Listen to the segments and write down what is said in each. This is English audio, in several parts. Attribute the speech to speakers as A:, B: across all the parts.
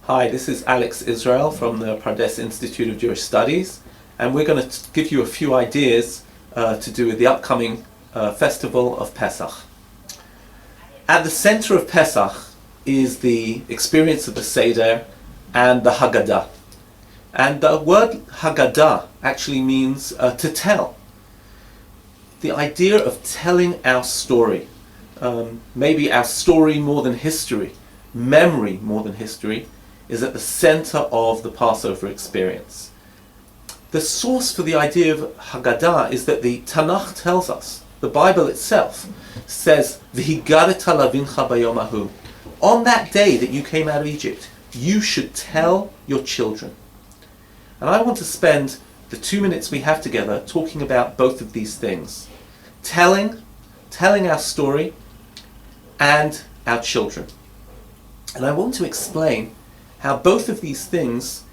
A: Hi, this is Alex Israel from the Pardes Institute of Jewish Studies, and we're going to give you a few ideas to do with the upcoming festival of Pesach. At the center of Pesach is the experience of the Seder and the Haggadah. And the word Haggadah actually means to tell. The idea of telling our story, maybe our story more than history, memory more than history, is at the center of the Passover experience. The source for the idea of Haggadah is that the Tanakh tells us, the Bible itself says, "V'higadeta lavincha bayom hahu." On that day that you came out of Egypt, you should tell your children. And I want to spend the 2 minutes we have together talking about both of these things. Telling our story, and our children. And I want to explain how both of these things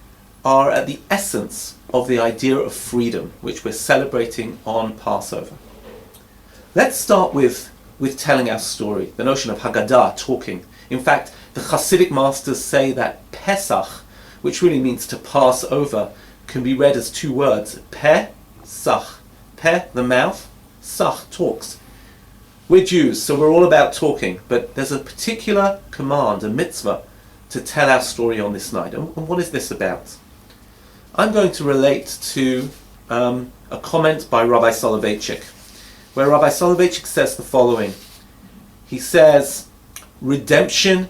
A: are at the essence of the idea of freedom, which we're celebrating on Passover. Let's start with telling our story, the notion of Haggadah, talking. In fact, the Hasidic masters say that Pesach, which really means to pass over, can be read as two words, Peh, Sach. Peh, the mouth, Sach, talks. We're Jews, so we're all about talking, but there's a particular command, a mitzvah, to tell our story on this night. And what is this about? I'm going to relate to a comment by Rabbi Soloveitchik, where Rabbi Soloveitchik says the following. He says, redemption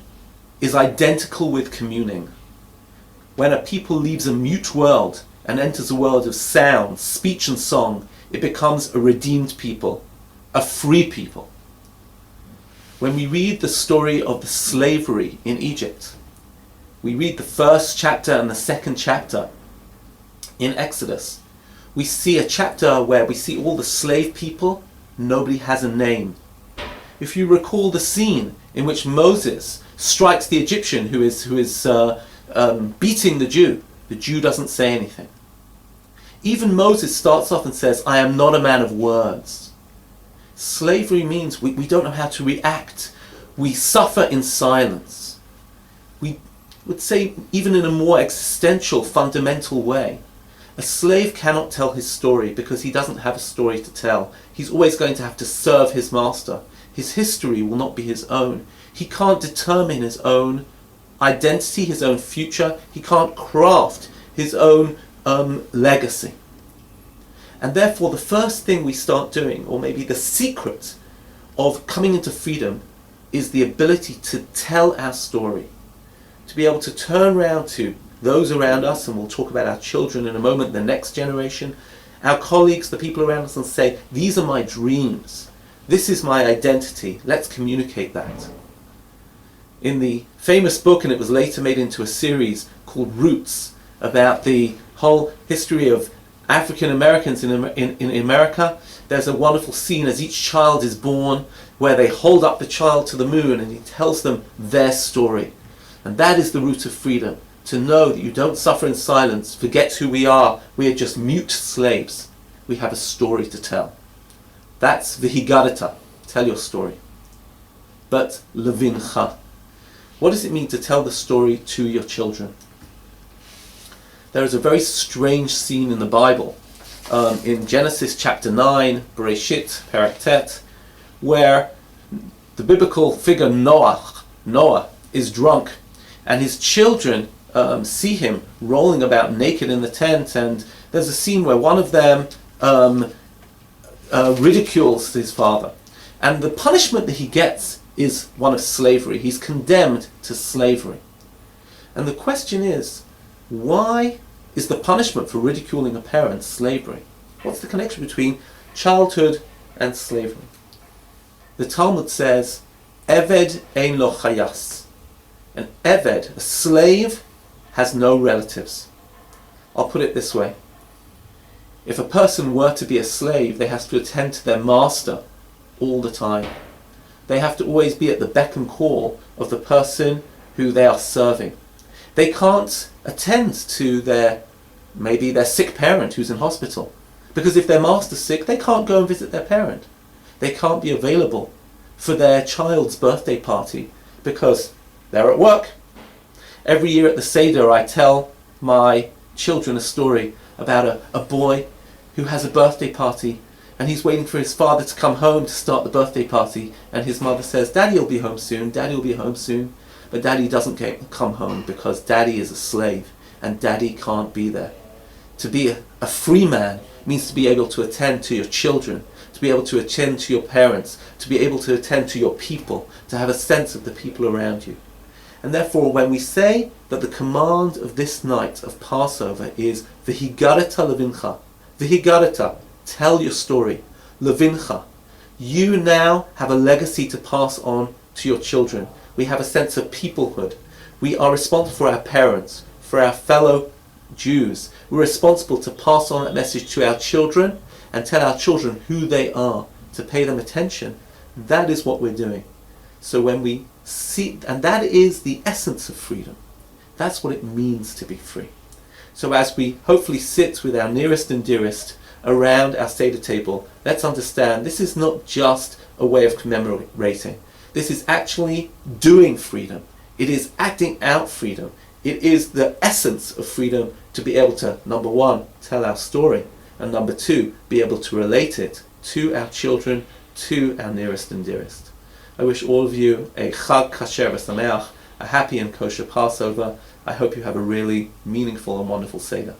A: is identical with communing. When a people leaves a mute world and enters a world of sound, speech and song, it becomes a redeemed people, a free people. When we read the story of the slavery in Egypt, we read the first chapter and the second chapter in Exodus, we see a chapter where we see all the slave people, nobody has a name. If you recall the scene in which Moses strikes the Egyptian who is beating the Jew doesn't say anything. Even Moses starts off and says, I am not a man of words. Slavery means we don't know how to react. We suffer in silence. We would say, even in a more existential, fundamental way, a slave cannot tell his story because he doesn't have a story to tell. He's always going to have to serve his master. His history will not be his own. He can't determine his own identity, his own future. He can't craft his own legacy. And therefore the first thing we start doing, or maybe the secret of coming into freedom, is the ability to tell our story. To be able to turn around to those around us, and we'll talk about our children in a moment, the next generation, our colleagues, the people around us, and say, these are my dreams. This is my identity. Let's communicate that. In the famous book, and it was later made into a series called Roots, about the whole history of African Americans in America, there's a wonderful scene as each child is born where they hold up the child to the moon and he tells them their story. And that is the root of freedom, to know that you don't suffer in silence, forget who we are just mute slaves. We have a story to tell. That's v'higadeta, tell your story. But levincha, what does it mean to tell the story to your children? There is a very strange scene in the Bible, in Genesis chapter 9, Bereshit, Perek Tet, where the biblical figure Noah is drunk, and his children see him rolling about naked in the tent, and there's a scene where one of them ridicules his father. And the punishment that he gets is one of slavery. He's condemned to slavery. And the question is, why is the punishment for ridiculing a parent slavery? What's the connection between childhood and slavery? The Talmud says, Eved ein lo chayas. An Eved, a slave, has no relatives. I'll put it this way. If a person were to be a slave, they have to attend to their master all the time. They have to always be at the beck and call of the person who they are serving. They can't attend to maybe their sick parent who's in hospital. Because if their master's sick, they can't go and visit their parent. They can't be available for their child's birthday party because they're at work. Every year at the Seder I tell my children a story about a boy who has a birthday party, and he's waiting for his father to come home to start the birthday party, and his mother says, "Daddy will be home soon, Daddy will be home soon." But Daddy doesn't come home because Daddy is a slave and Daddy can't be there. To be a free man means to be able to attend to your children, to be able to attend to your parents, to be able to attend to your people, to have a sense of the people around you. And therefore, when we say that the command of this night of Passover is V'higadata levincha, V'higadata, tell your story, levincha, you now have a legacy to pass on to your children. We have a sense of peoplehood. We are responsible for our parents, for our fellow Jews. We're responsible to pass on that message to our children and tell our children who they are, to pay them attention. That is what we're doing. So when we see, and that is the essence of freedom. That's what it means to be free. So as we hopefully sit with our nearest and dearest around our Seder table, let's understand this is not just a way of commemorating. This is actually doing freedom. It is acting out freedom. It is the essence of freedom to be able to, number one, tell our story, and number two, be able to relate it to our children, to our nearest and dearest. I wish all of you a Chag Kasher V'Sameach, a happy and kosher Passover. I hope you have a really meaningful and wonderful Seder.